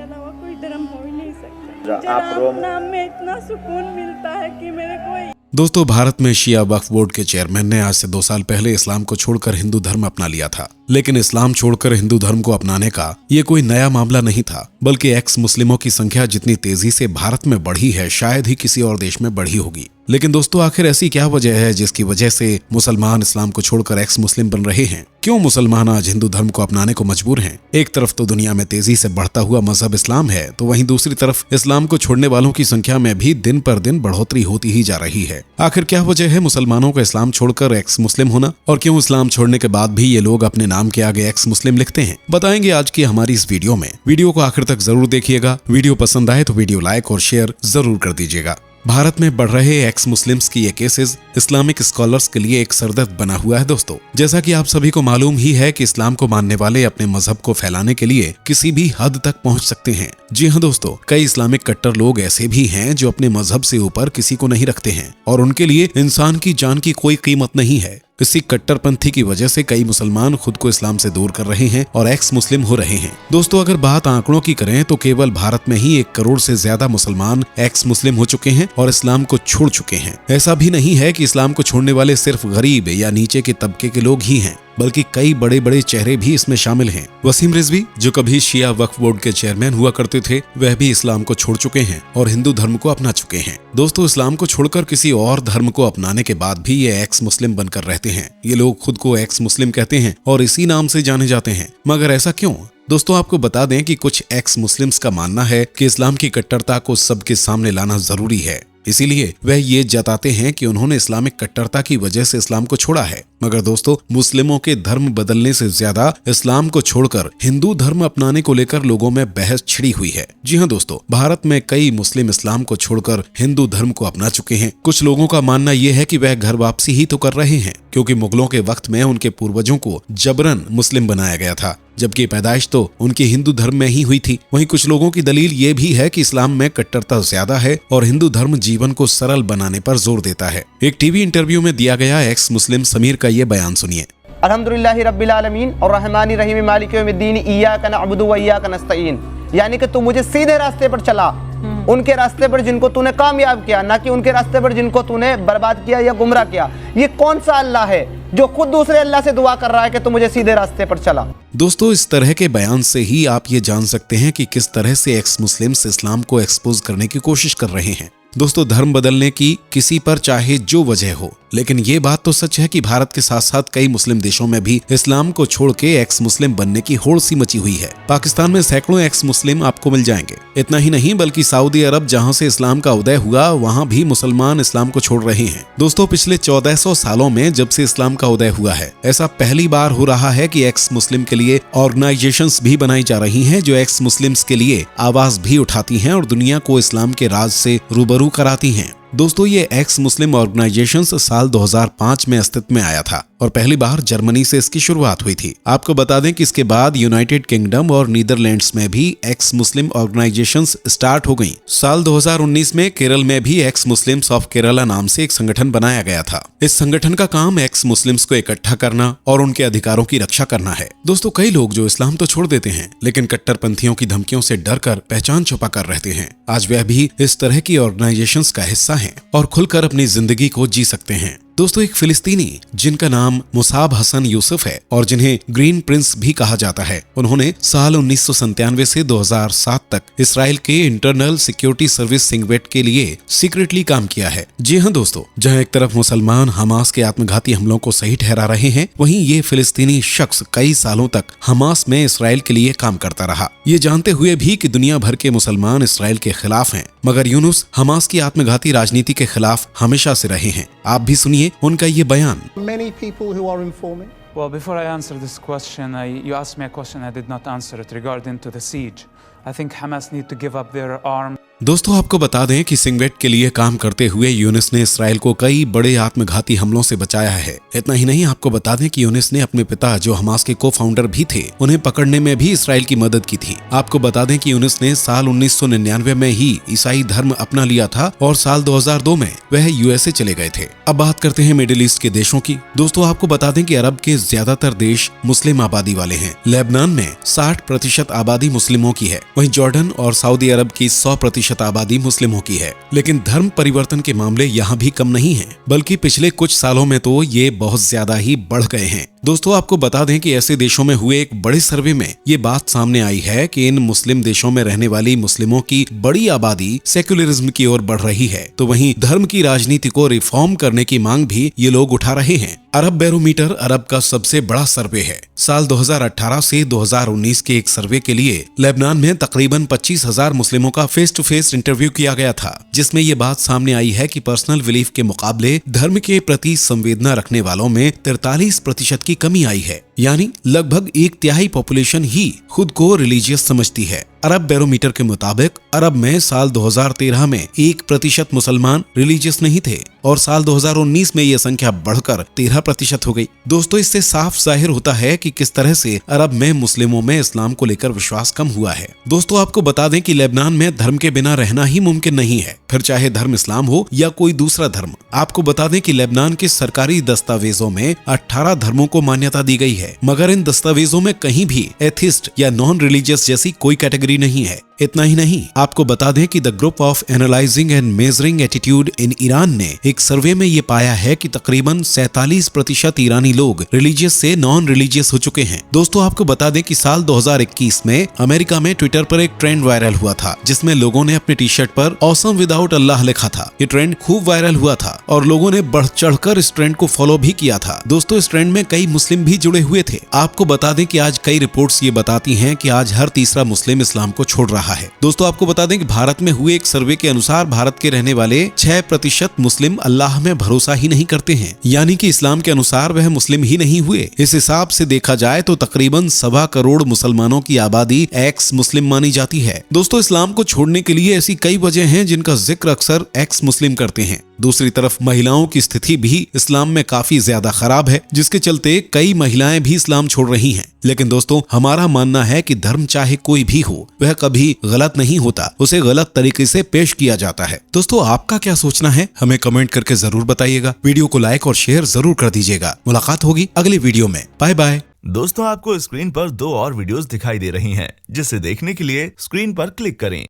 के अलावा कोई धर्म हो ही नहीं सकता। जो मुझे आप राम नाम में इतना सुकून मिलता है कि मेरे को। दोस्तों, भारत में शिया वक्फ बोर्ड के चेयरमैन ने आज से 2 साल पहले इस्लाम को छोड़कर हिंदू धर्म अपना लिया था। लेकिन इस्लाम छोड़कर हिंदू धर्म को अपनाने का ये कोई नया मामला नहीं था, बल्कि एक्स मुस्लिमों की संख्या जितनी तेजी से भारत में बढ़ी है, शायद ही किसी और देश में बढ़ी होगी। लेकिन दोस्तों, आखिर ऐसी क्या वजह है जिसकी वजह से मुसलमान इस्लाम को छोड़कर एक्स मुस्लिम बन रहे हैं? क्यों मुसलमान आज हिंदू धर्म को अपनाने को मजबूर हैं? एक तरफ तो दुनिया में तेजी से बढ़ता हुआ मजहब इस्लाम है, तो वहीं दूसरी तरफ इस्लाम को छोड़ने वालों की संख्या में भी दिन पर दिन बढ़ोतरी होती ही जा रही है। आखिर क्या वजह है मुसलमानों का इस्लाम छोड़कर एक्स मुस्लिम होना, और क्यों इस्लाम छोड़ने के बाद भी ये लोग अपने नाम के आगे एक्स मुस्लिम लिखते हैं? बताएंगे आज की हमारी इस वीडियो में। वीडियो को आखिर तक जरूर देखिएगा। वीडियो पसंद आए तो वीडियो लाइक और शेयर जरूर कर दीजिएगा। भारत में बढ़ रहे एक्स मुस्लिम्स की ये केसेस इस्लामिक स्कॉलर्स के लिए एक सरदर्द बना हुआ है। दोस्तों, जैसा कि आप सभी को मालूम ही है कि इस्लाम को मानने वाले अपने मजहब को फैलाने के लिए किसी भी हद तक पहुंच सकते हैं। जी हाँ दोस्तों, कई इस्लामिक कट्टर लोग ऐसे भी हैं जो अपने मजहब से ऊपर किसी को नहीं रखते हैं और उनके लिए इंसान की जान की कोई कीमत नहीं है। इसी कट्टरपंथी की वजह से कई मुसलमान खुद को इस्लाम से दूर कर रहे हैं और एक्स मुस्लिम हो रहे हैं। दोस्तों, अगर बात आंकड़ों की करें तो केवल भारत में ही 1 करोड़ से ज्यादा मुसलमान एक्स मुस्लिम हो चुके हैं और इस्लाम को छोड़ चुके हैं। ऐसा भी नहीं है कि इस्लाम को छोड़ने वाले सिर्फ गरीब या नीचे के तबके के लोग ही हैं, बल्कि कई बड़े बड़े चेहरे भी इसमें शामिल हैं। वसीम रिजवी, जो कभी शिया वक्फ बोर्ड के चेयरमैन हुआ करते थे, वह भी इस्लाम को छोड़ चुके हैं और हिंदू धर्म को अपना चुके हैं। दोस्तों, इस्लाम को छोड़कर किसी और धर्म को अपनाने के बाद भी ये एक्स मुस्लिम बनकर रहते हैं। ये लोग खुद को एक्स मुस्लिम कहते हैं और इसी नाम से जाने जाते हैं। मगर ऐसा क्यों? दोस्तों, आपको बता दें कि कुछ एक्स मुस्लिम्स का मानना है कि इस्लाम की कट्टरता को सबके सामने लाना जरूरी है, इसीलिए वह ये जताते हैं कि उन्होंने इस्लामिक कट्टरता की वजह से इस्लाम को छोड़ा है। मगर दोस्तों, मुस्लिमों के धर्म बदलने से ज्यादा इस्लाम को छोड़कर हिंदू धर्म अपनाने को लेकर लोगों में बहस छिड़ी हुई है। जी हाँ दोस्तों, भारत में कई मुस्लिम इस्लाम को छोड़कर हिंदू धर्म को अपना चुके हैं। कुछ लोगों का मानना यह है कि वह घर वापसी ही तो कर रहे हैं, क्योंकि मुगलों के वक्त में उनके पूर्वजों को जबरन मुस्लिम बनाया गया था, जबकि पैदाइश तो उनके हिंदू धर्म में ही हुई थी। वहीं कुछ लोगों की दलील ये भी है कि इस्लाम में कट्टरता ज्यादा है और हिंदू धर्म जीवन को सरल बनाने पर जोर देता है। एक टीवी इंटरव्यू में दिया गया एक्स मुस्लिम समीर का ये बयान सुनिए। अल्हम्दुलिल्लाहि रब्बिल आलमीन और रहमानिर रहीम मालिक यौमिद्दीन इय्याका नअबुदु व इय्याका नस्तईन, यानी कि तू मुझे सीधे रास्ते पर चला, उनके रास्ते पर जिनको तूने कामयाब किया, ना कि उनके रास्ते पर जिनको तूने बर्बाद किया या गुमराह किया। ये कौन सा अल्लाह है जो खुद दूसरे अल्लाह से दुआ कर रहा है कि तू मुझे सीधे रास्ते पर चला? दोस्तों, इस तरह के बयान से ही आप ये जान सकते हैं कि किस तरह से एक्स मुस्लिम्स इस्लाम को एक्सपोज करने की कोशिश कर रहे हैं। दोस्तों, धर्म बदलने की किसी पर चाहे जो वजह हो, लेकिन ये बात तो सच है कि भारत के साथ साथ कई मुस्लिम देशों में भी इस्लाम को छोड़ के एक्स मुस्लिम बनने की होड़ सी मची हुई है। पाकिस्तान में सैकड़ों एक्स मुस्लिम आपको मिल जाएंगे। इतना ही नहीं, बल्कि सऊदी अरब, जहां से इस्लाम का उदय हुआ, वहां भी मुसलमान इस्लाम को छोड़ रहे हैं। दोस्तों, पिछले 1400 सालों में जब से इस्लाम का उदय हुआ है, ऐसा पहली बार हो रहा है कि एक्स मुस्लिम के लिए ऑर्गेनाइजेशंस भी बनाई जा रही हैं, जो एक्स मुस्लिम्स के लिए आवाज भी उठाती हैं और दुनिया को इस्लाम के राज से रूबरू कराती हैं। दोस्तों, ये एक्स मुस्लिम ऑर्गेनाइजेशंस साल 2005 में अस्तित्व में आया था और पहली बार जर्मनी से इसकी शुरुआत हुई थी। आपको बता दें कि इसके बाद यूनाइटेड किंगडम और नीदरलैंड्स में भी एक्स मुस्लिम ऑर्गेनाइजेशंस स्टार्ट हो गईं। साल 2019 में केरल में भी एक्स मुस्लिम्स ऑफ केरला नाम से एक संगठन बनाया गया था। इस संगठन का काम एक्स मुस्लिम्स को इकट्ठा करना और उनके अधिकारों की रक्षा करना है। दोस्तों, कई लोग जो इस्लाम तो छोड़ देते हैं, लेकिन कट्टरपंथियों की धमकियों से डर कर पहचान छुपा कर रहते हैं। आज वह भी इस तरह की ऑर्गेनाइजेशंस का हिस्सा हैं और खुलकर अपनी जिंदगी को जी सकते हैं। दोस्तों, एक फिलिस्तीनी जिनका नाम मुसाब हसन यूसुफ है और जिन्हें ग्रीन प्रिंस भी कहा जाता है, उन्होंने साल 1997 से 2007 तक इसराइल के इंटरनल सिक्योरिटी सर्विस सिंगवेट के लिए सीक्रेटली काम किया है। जी हाँ दोस्तों, जहां एक तरफ मुसलमान हमास के आत्मघाती हमलों को सही ठहरा रहे हैं, वहीं ये फिलिस्तीनी शख्स कई सालों तक हमास में इसराइल के लिए काम करता रहा, ये जानते हुए भी कि दुनिया भर के मुसलमान इसराइल के खिलाफ हैं। मगर यूनुस हमास की आत्मघाती राजनीति के खिलाफ हमेशा से रहे हैं। आप भी सुनिए उनका ये बयान। Many people who are informing. Well, before I answer this question, you asked me a question I did not answer it regarding to the siege. I think Hamas need to give up their arms. दोस्तों, आपको बता दें कि सिंगवेट के लिए काम करते हुए यूनिस ने इसराइल को कई बड़े आत्मघाती हमलों से बचाया है। इतना ही नहीं, आपको बता दें कि यूनिस ने अपने पिता, जो हमास के को फाउंडर भी थे, उन्हें पकड़ने में भी इसराइल की मदद की थी। आपको बता दें कि यूनिस ने साल 1999 में ही ईसाई धर्म अपना लिया था और साल 2002 में वह यूएसए चले गए थे। अब बात करते हैं मिडिल ईस्ट के देशों की। दोस्तों, आपको बता दें कि अरब के ज्यादातर देश मुस्लिम आबादी वाले हैं। लेबनान में 60% आबादी मुस्लिमों की है। वहीं जॉर्डन और सऊदी अरब की 100% आबादी मुस्लिमों की है। लेकिन धर्म परिवर्तन के मामले यहाँ भी कम नहीं हैं, बल्कि पिछले कुछ सालों में तो ये बहुत ज्यादा ही बढ़ गए हैं। दोस्तों आपको बता दें कि ऐसे देशों में हुए एक बड़े सर्वे में ये बात सामने आई है कि इन मुस्लिम देशों में रहने वाली मुस्लिमों की बड़ी आबादी सेक्युलरिज्म की ओर बढ़ रही है, तो वहीं धर्म की राजनीति को रिफॉर्म करने की मांग भी ये लोग उठा रहे हैं। अरब बैरोमीटर अरब का सबसे बड़ा सर्वे है। साल 2018 से 2019 के एक सर्वे के लिए लेबनान में तकरीबन 25,000 मुस्लिमों का फेस टू फेस इंटरव्यू किया गया था, जिसमें ये बात सामने आई है कि पर्सनल बिलीफ के मुकाबले धर्म के प्रति संवेदना रखने वालों में 43% की कमी आई है। यानी लगभग 1/3 पॉपुलेशन ही खुद को रिलीजियस समझती है। अरब बैरोमीटर के मुताबिक अरब में साल 2013 में 1% मुसलमान रिलीजियस नहीं थे और साल 2019 में यह संख्या बढ़कर 13% हो गई। दोस्तों इससे साफ जाहिर होता है कि किस तरह से अरब में मुस्लिमों में इस्लाम को लेकर विश्वास कम हुआ है। दोस्तों आपको बता दें कि लेबनान में धर्म के बिना रहना ही मुमकिन नहीं है, फिर चाहे धर्म इस्लाम हो या कोई दूसरा धर्म। आपको बता दें कि लेबनान के सरकारी दस्तावेजों में 18 धर्मों को मान्यता दी गई है, मगर इन दस्तावेजों में कहीं भी एथिस्ट या नॉन रिलीजियस जैसी कोई कैटेगरी नहीं है। इतना ही नहीं, आपको बता दें कि the group of analysing and measuring attitude in Iran ने एक सर्वे में ये पाया है कि तकरीबन 47% ईरानी लोग रिलीजियस से नॉन रिलीजियस हो चुके हैं। दोस्तों आपको बता दें कि साल 2021 में अमेरिका में ट्विटर पर एक ट्रेंड वायरल हुआ था, जिसमें लोगों ने अपने टी शर्ट पर ऑसम विदाउट अल्लाह लिखा था। ये ट्रेंड खूब वायरल हुआ था और लोगों ने बढ़ चढ़कर इस ट्रेंड को फॉलो भी किया था। दोस्तों इस ट्रेंड में कई मुस्लिम भी जुड़े हुए थे। आपको बता दें कि आज कई रिपोर्ट्स ये बताती हैं कि आज हर तीसरा मुस्लिम इस्लाम को छोड़ रहा है। दोस्तों आपको बता दें कि भारत में हुए एक सर्वे के अनुसार भारत के रहने वाले 6% मुस्लिम अल्लाह में भरोसा ही नहीं करते हैं, यानी कि इस्लाम के अनुसार वह मुस्लिम ही नहीं हुए। इस हिसाब से देखा जाए तो तकरीबन 1.25 करोड़ मुसलमानों की आबादी एक्स मुस्लिम मानी जाती है। दोस्तों इस्लाम को छोड़ने के लिए ऐसी कई वजह हैं जिनका जिक्र अक्सर एक्स मुस्लिम करते हैं। दूसरी तरफ महिलाओं की स्थिति भी इस्लाम में काफी ज्यादा खराब है, जिसके चलते कई महिलाएं भी इस्लाम छोड़ रही हैं। लेकिन दोस्तों हमारा मानना है कि धर्म चाहे कोई भी हो, वह कभी गलत नहीं होता, उसे गलत तरीके से पेश किया जाता है। दोस्तों आपका क्या सोचना है हमें कमेंट करके जरूर बताइएगा। वीडियो को लाइक और शेयर जरूर कर दीजिएगा। मुलाकात होगी अगली वीडियो में। Bye bye. दोस्तों आपको स्क्रीन पर 2 और वीडियोस दिखाई दे रही हैं, जिसे देखने के लिए स्क्रीन पर क्लिक करें।